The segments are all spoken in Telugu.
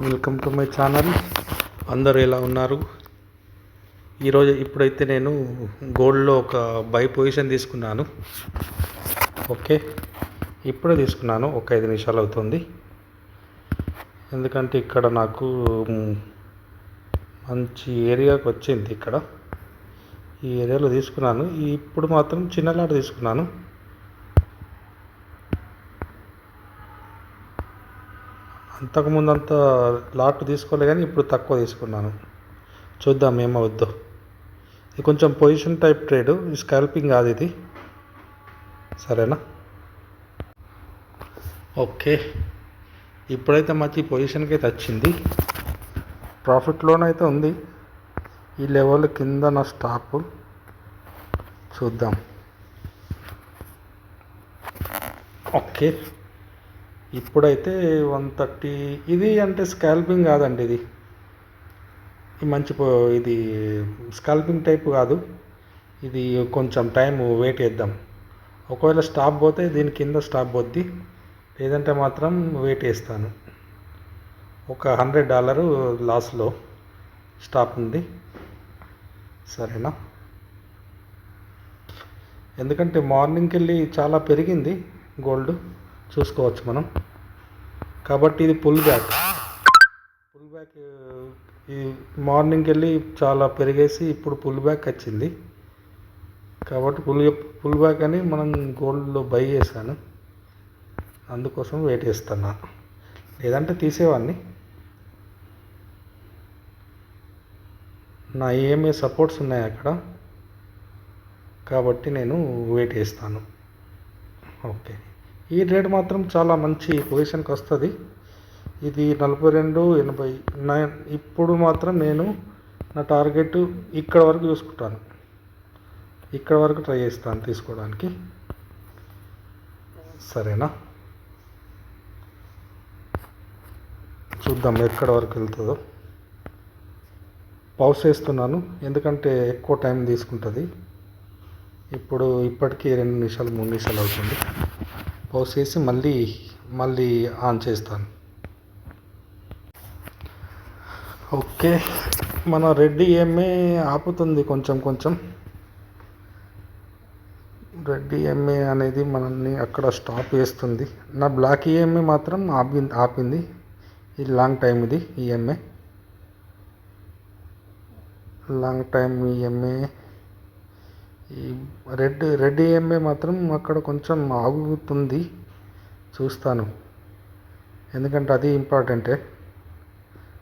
Welcome to my channel. అందరూ ఎలా ఉన్నారు? ఇప్పుడైతే నేను గోల్డ్లో ఒక బై పొజిషన్ తీసుకున్నాను. ఓకే, ఇప్పుడే తీసుకున్నాను, ఒక 5 నిమిషాలు అవుతుంది. ఎందుకంటే ఇక్కడ నాకు మంచి ఏరియాకి వచ్చింది. ఇక్కడ ఈ ఏరియాలో తీసుకున్నాను. ఇప్పుడు మాత్రం చిన్న లాట్ తీసుకున్నాను. అంతకుముందు అంత లాట్ తీసుకోలే, కానీ ఇప్పుడు తక్కువ తీసుకున్నాను. చూద్దాం ఏమవుద్దో. ఇది కొంచెం పొజిషన్ టైప్ ట్రేడ్, స్కాల్పింగ్ కాదు ఇది. సరేనా? ఓకే, ఇప్పుడైతే మంచి పొజిషన్కి అయితే వచ్చింది. ప్రాఫిట్లోనైతే ఉంది. ఈ లెవెల్ కింద నా స్టాప్. చూద్దాం. ఓకే, ఇప్పుడైతే 130. ఇది అంటే స్కాల్పింగ్ కాదండి, ఇది స్కాల్పింగ్ టైప్ కాదు. ఇది కొంచెం టైం వెయిట్ చేద్దాం. ఒకవేళ స్టాప్ పోతే దీని కింద స్టాప్ పోద్ది, లేదంటే మాత్రం వెయిట్ చేస్తాను. ఒక $100 లాస్లో స్టాప్ ఉంది. సరేనా? ఎందుకంటే మార్నింగ్కి వెళ్ళి చాలా పెరిగింది గోల్డ్, చూసుకోవచ్చు మనం. కాబట్టి ఇది పుల్ బ్యాక్. ఈ మార్నింగ్కి వెళ్ళి చాలా పెరిగేసి ఇప్పుడు పుల్ బ్యాక్ వచ్చింది. కాబట్టి పుల్ బ్యాక్ అని మనం గోల్డ్లో బై చేశాను. అందుకోసం వెయిట్ చేస్తున్నా, లేదంటే తీసేవాడిని. నా ఏమే సపోర్ట్స్ ఉన్నాయి అక్కడ, కాబట్టి నేను వెయిట్ చేస్తాను. ఓకే, ఈ ట్రేడ్ మాత్రం చాలా మంచి పొజిషన్కి వస్తుంది. ఇది 42.89. ఇప్పుడు మాత్రం నేను నా టార్గెట్ ఇక్కడ వరకు చూసుకుంటాను. ఇక్కడ వరకు ట్రై చేస్తాను తీసుకోవడానికి. సరేనా? చూద్దాం ఎక్కడ వరకు వెళ్తుందో. పౌస్ చేస్తున్నాను, ఎందుకంటే ఎక్కువ టైం తీసుకుంటుంది. ఇప్పటికీ 2 నిమిషాలు 3 నిమిషాలు అవుతుంది. పౌస్ చేసి మళ్ళీ ఆన్ చేస్తాను. ఓకే, మన రెడ్ ఈఎంఏ ఆపుతుంది కొంచెం. రెడ్ ఈఎంఏ అనేది మనల్ని అక్కడ స్టాప్ చేస్తుంది. నా బ్లాక్ ఈఎంఏ మాత్రం ఆపింది. ఇది లాంగ్ టైం, ఇది ఈఎంఏ లాంగ్ టైం ఈఎంఏ. ఈ రెడ్ ఈఎంఏ మాత్రం అక్కడ కొంచెం ఆగుతుంది. చూస్తాను, ఎందుకంటే అది ఇంపార్టెంటే.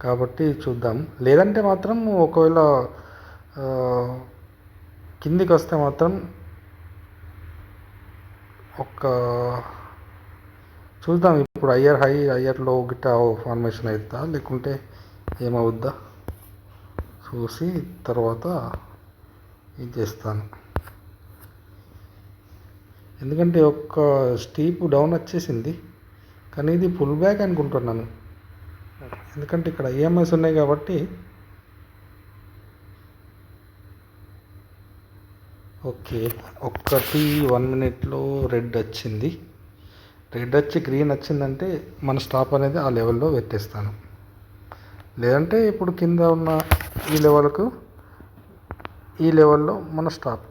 కాబట్టి చూద్దాం. లేదంటే మాత్రం ఒకవేళ కిందికి వస్తే మాత్రం చూద్దాం. ఇప్పుడు హయ్యర్ లో గిట్ట ఫార్మేషన్ అవుతుందా, లేకుంటే ఏమవుద్దా చూసి తర్వాత ఇది చేస్తాను. ఎందుకంటే స్టీప్ డౌన్ వచ్చేసింది, కానీ ఇది పుల్ బ్యాక్ అనుకుంటున్నాను. ఎందుకంటే ఇక్కడ ఈఎంఐస్ ఉన్నాయి కాబట్టి. ఓకే, 1 మినిట్లో రెడ్ వచ్చింది. రెడ్ వచ్చి గ్రీన్ వచ్చిందంటే మన స్టాప్ అనేది ఆ లెవెల్లో పెట్టేస్తాను. లేదంటే ఇప్పుడు కింద ఉన్న ఈ లెవెల్లో మన స్టాప్.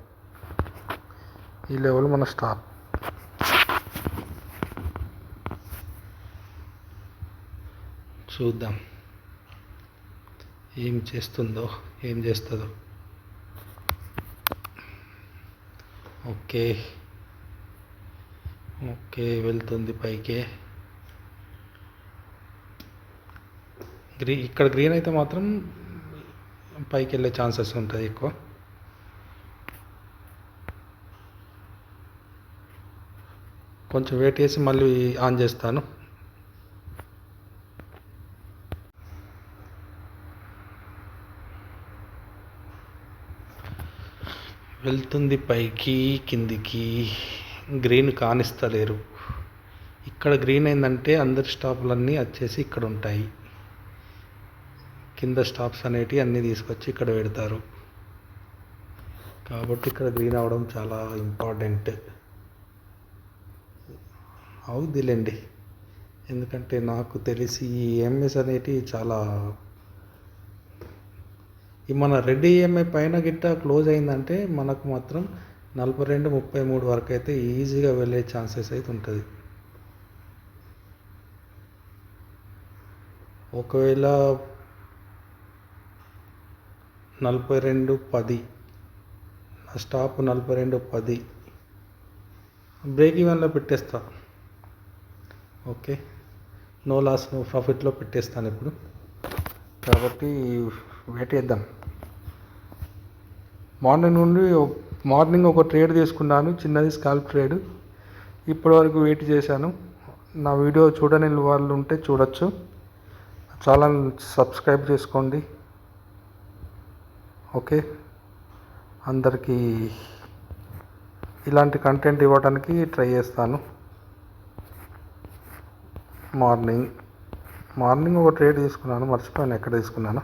చూద్దాం ఏం చేస్తుందో, ఏం చేస్తుందో. ఓకే, వెళ్తుంది పైకి. ఇక్కడ గ్రీన్ అయితే మాత్రం పైకి వెళ్ళే ఛాన్సెస్ ఉంటుంది ఎక్కువ. కొంచెం వెయిట్ చేసి మళ్ళీ ఆన్ చేస్తాను. వెళ్తుంది పైకి కిందికి. గ్రీన్ కానిస్తలేరు. ఇక్కడ గ్రీన్ అయిందంటే అందరి స్టాపులన్నీ వచ్చేసి ఇక్కడ ఉంటాయి. కింద స్టాప్స్ అనేటివి అన్నీ తీసుకొచ్చి ఇక్కడ పెడతారు. కాబట్టి ఇక్కడ గ్రీన్ అవడం చాలా ఇంపార్టెంట్. అవుద్దిలేండి, ఎందుకంటే నాకు తెలిసి ఈ ఈఎంఐస్ అనేటివి చాలా ఈ మన రెడ్ ఈఎంఐ పైన గిట్ట క్లోజ్ అయిందంటే మనకు మాత్రం 42-33 వరకు అయితే ఈజీగా వెళ్ళే ఛాన్సెస్ అయితే ఉంటుంది. ఒకవేళ 42-10 నా స్టాప్ 42-10 బ్రేక్ ఈవెన్లో పెట్టేస్తా. ఓకే, నో లాస్ నో ప్రాఫిట్లో పెట్టేస్తాను ఇప్పుడు. కాబట్టి వెయిట్ చేద్దాం. మార్నింగ్ ఒక ట్రేడ్ తీసుకున్నాను, చిన్నది స్కాల్ప్ ట్రేడ్. ఇప్పటివరకు వెయిట్ చేశాను. నా వీడియో చూడని వాళ్ళు ఉంటే చూడొచ్చు. ఛానల్ సబ్స్క్రైబ్ చేసుకోండి. ఓకే, అందరికీ ఇలాంటి కంటెంట్ ఇవ్వడానికి ట్రై చేస్తాను. మార్నింగ్ ఒక ట్రేడ్ తీసుకున్నాను, మర్చిపోయాను ఎక్కడ తీసుకున్నాను.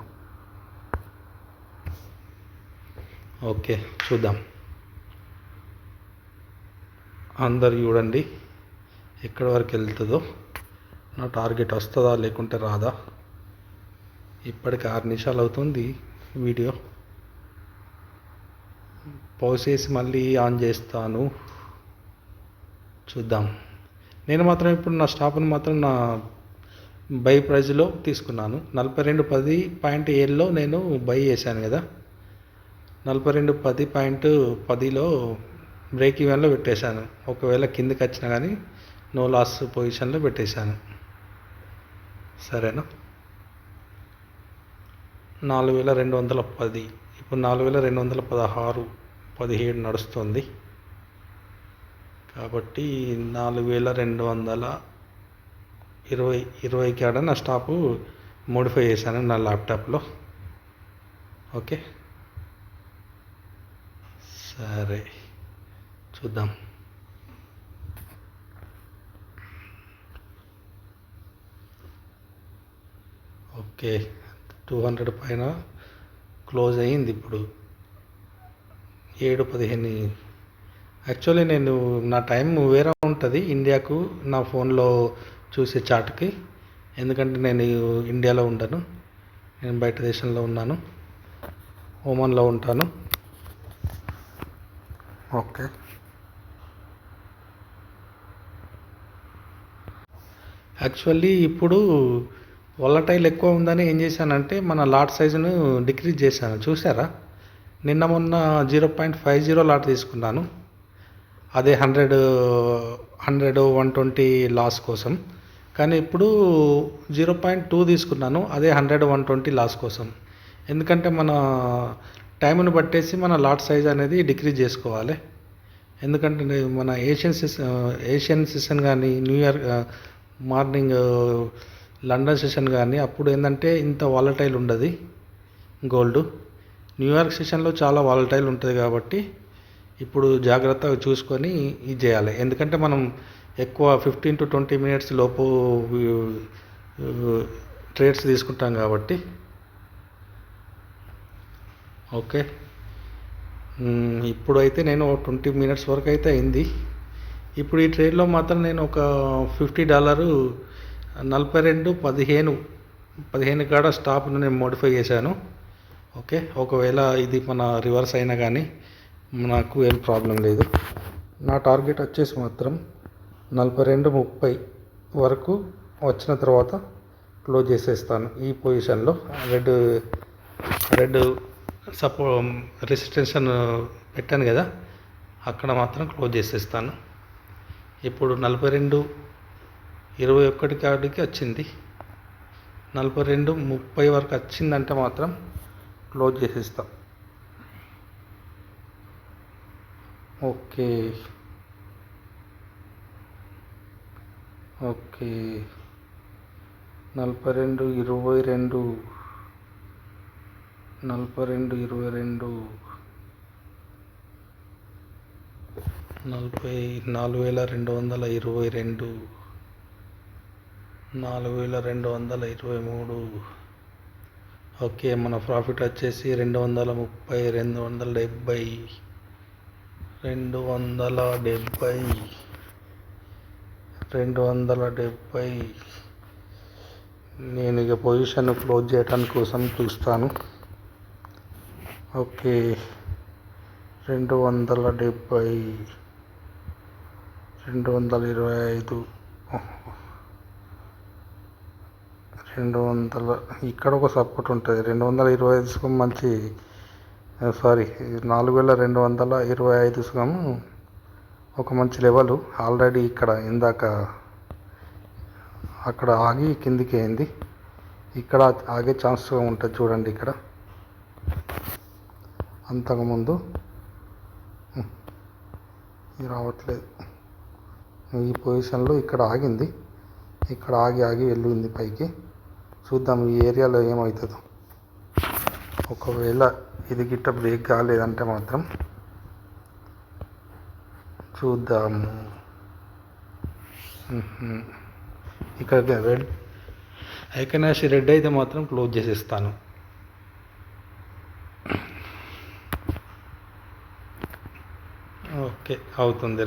ఓకే, చూద్దాం. అందరు చూడండి ఎక్కడి వరకు వెళ్తుందో, నా టార్గెట్ వస్తుందా లేకుంటే రాదా. ఇప్పటికి 6 నిమిషాలు అవుతుంది వీడియో. పాజ్ చేసి మళ్ళీ ఆన్ చేస్తాను, చూద్దాం. నేను మాత్రం ఇప్పుడు నా స్టాప్ని మాత్రం నా బై ప్రైజ్లో తీసుకున్నాను. 42.10.7లో నేను బై చేశాను కదా, 42.10.10లో బ్రేక్ ఈవెన్లో పెట్టేశాను. ఒకవేళ కిందకి వచ్చినా కానీ నో లాస్ పొజిషన్లో పెట్టేశాను. సరేనా, 4210 ఇప్పుడు 4216-17 నడుస్తుంది. కాబట్టి 4220 కాడ నా స్టాపు మోడిఫై చేశాను నా ల్యాప్టాప్లో. ఓకే, సరే చూద్దాం. ఓకే, 200 పైన క్లోజ్ అయ్యింది. ఇప్పుడు 7:15. యాక్చువల్లీ నేను నా టైం వేరే ఉంటుంది ఇండియాకు, నా ఫోన్లో చూసే చాట్కి. ఎందుకంటే నేను ఇండియాలో ఉండను, నేను బయట దేశంలో ఉన్నాను, ఓమన్లో ఉంటాను. ఓకే, యాక్చువల్లీ ఇప్పుడు వొలటైల్ ఎక్కువ ఉందని ఏం చేశానంటే మన లాట్ సైజును డిక్రీజ్ చేశాను. చూసారా, నిన్న మొన్న 0.50 లాట్ తీసుకున్నాను, అదే 100-120 లాస్ కోసం. కానీ ఇప్పుడు 0.2 తీసుకున్నాను, అదే 100-120 లాస్ కోసం. ఎందుకంటే మన టైంను బట్టేసి మన లాట్ సైజ్ అనేది డిక్రీజ్ చేసుకోవాలి. ఎందుకంటే మన ఏషియన్ సెషన్ కానీ న్యూయార్క్ మార్నింగ్ లండన్ సెషన్ కానీ అప్పుడు ఏంటంటే ఇంత వాలటైల్ ఉండదు గోల్డ్. న్యూయార్క్ సెషన్లో చాలా వాలటైల్ ఉంటుంది. కాబట్టి ఇప్పుడు జాగ్రత్తగా చూసుకొని ఇది చేయాలి. ఎందుకంటే మనం ఎక్కువ 15-20 మినిట్స్ లోపు ట్రేడ్స్ తీసుకుంటాం కాబట్టి. ఓకే, ఇప్పుడైతే నేను $20 మినిట్స్ వరకు అయితే అయింది. ఇప్పుడు ఈ ట్రేడ్లో మాత్రం నేను ఒక $50 42-15 కాడ స్టాప్ను నేను మోడిఫై చేశాను. ఓకే, ఒకవేళ ఇది మన రివర్స్ అయినా కానీ నాకు ఏం ప్రాబ్లం లేదు. నా టార్గెట్ వచ్చేసి మాత్రం 42-30 వరకు వచ్చిన తర్వాత క్లోజ్ చేసేస్తాను. ఈ పొజిషన్లో రెడ్ రెసిస్టెన్షన్ పెట్టాను కదా, అక్కడ మాత్రం క్లోజ్ చేసేస్తాను. ఇప్పుడు 42-21 కాడికి వచ్చింది. 42-30 వరకు వచ్చిందంటే మాత్రం క్లోజ్ చేసేస్తాం. ఓకే 42-22 42-22 4222 4223. ఓకే, మన ప్రాఫిట్ వచ్చేసి 230 270 270 నేను ఇక పొజిషన్ క్లోజ్ చేయడానికి కోసం చూస్తాను. ఓకే, 270, 225, 200. ఇక్కడ ఒక సపోర్ట్ ఉంటుంది. 225 సుఖం మంచి, సారీ 4225 సుఖం ఒక మంచి లెవెల్. ఆల్రెడీ ఇక్కడ ఇందాక అక్కడ ఆగి కిందికి అయింది. ఇక్కడ ఆగే ఛాన్స్ ఉంటుంది చూడండి. ఇక్కడ అంతకుముందు ఇది రావట్లేదు. ఈ పొజిషన్లో ఇక్కడ ఆగింది. ఇక్కడ ఆగి వెళ్ళింది పైకి. చూద్దాం ఈ ఏరియాలో ఏమవుతుందో. ఒకవేళ ఇది గిట్ట బ్రేక్ కాలేదంటే మాత్రం చూద్దాము. ఇక్కడ రెడ్ ఐకనాషి రెడ్ అయితే మాత్రం క్లోజ్ చేసేస్తాను. ఓకే, అవుతుంది.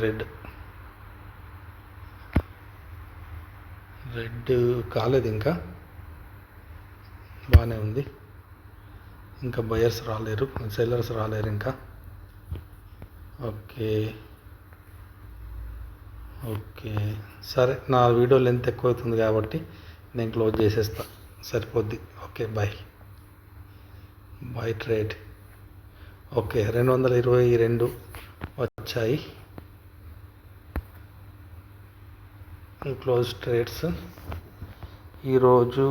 రెడ్ కాలేదు, ఇంకా బాగానే ఉంది. ఇంకా బయర్స్ రాలేరు, సెల్లర్స్ రాలేరు ఇంకా. ఓకే, సరే. నా వీడియో లెంత్ ఎక్కువ అవుతుంది కాబట్టి నేను క్లోజ్ చేసేస్తా, సరిపోద్ది. Okay, by trade. ఓకే, 222 వచ్చాయి క్లోజ్ ట్రేడ్స్. ఈరోజు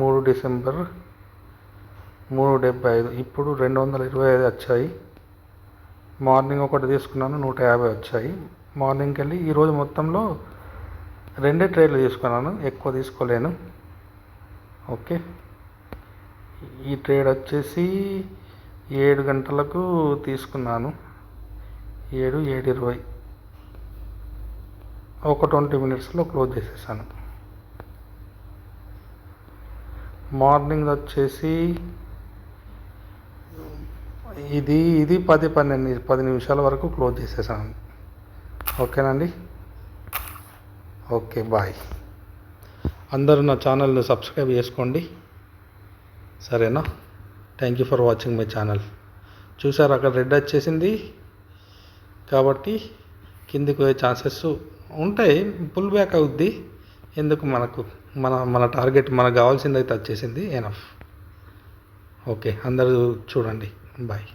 3 డిసెంబర్ 375. ఇప్పుడు 225 వచ్చాయి. మార్నింగ్ ఒకటి తీసుకున్నాను, 150 వచ్చాయి. మార్నింగ్కి వెళ్ళి ఈరోజు మొత్తంలో 2 ట్రేడ్లు తీసుకున్నాను, ఎక్కువ తీసుకోలేను. ఓకే, ఈ ట్రేడ్ వచ్చేసి 7 గంటలకు తీసుకున్నాను. 7:20 ఒక 20 మినిట్స్లో క్లోజ్ చేసేసాను. మార్నింగ్ వచ్చేసి ఇది 10 నిమిషాల వరకు క్లోజ్ చేసేసాను. ఓకేనండి. Okay, bye. అందరూ నా ఛానల్ని సబ్స్క్రైబ్ చేసుకోండి, సరేనా? Thank you for watching my channel. చూసారు, అక్కడ రెడ్ వచ్చేసింది కాబట్టి కిందికి పోయే ఛాన్సెస్ ఉంటాయి. పుల్ బ్యాక్ అవుద్ది. ఎందుకు, మన టార్గెట్ మనకు కావాల్సింది అయితే వచ్చేసింది. ఎనఫ్. ఓకే, అందరూ చూడండి. బాయ్.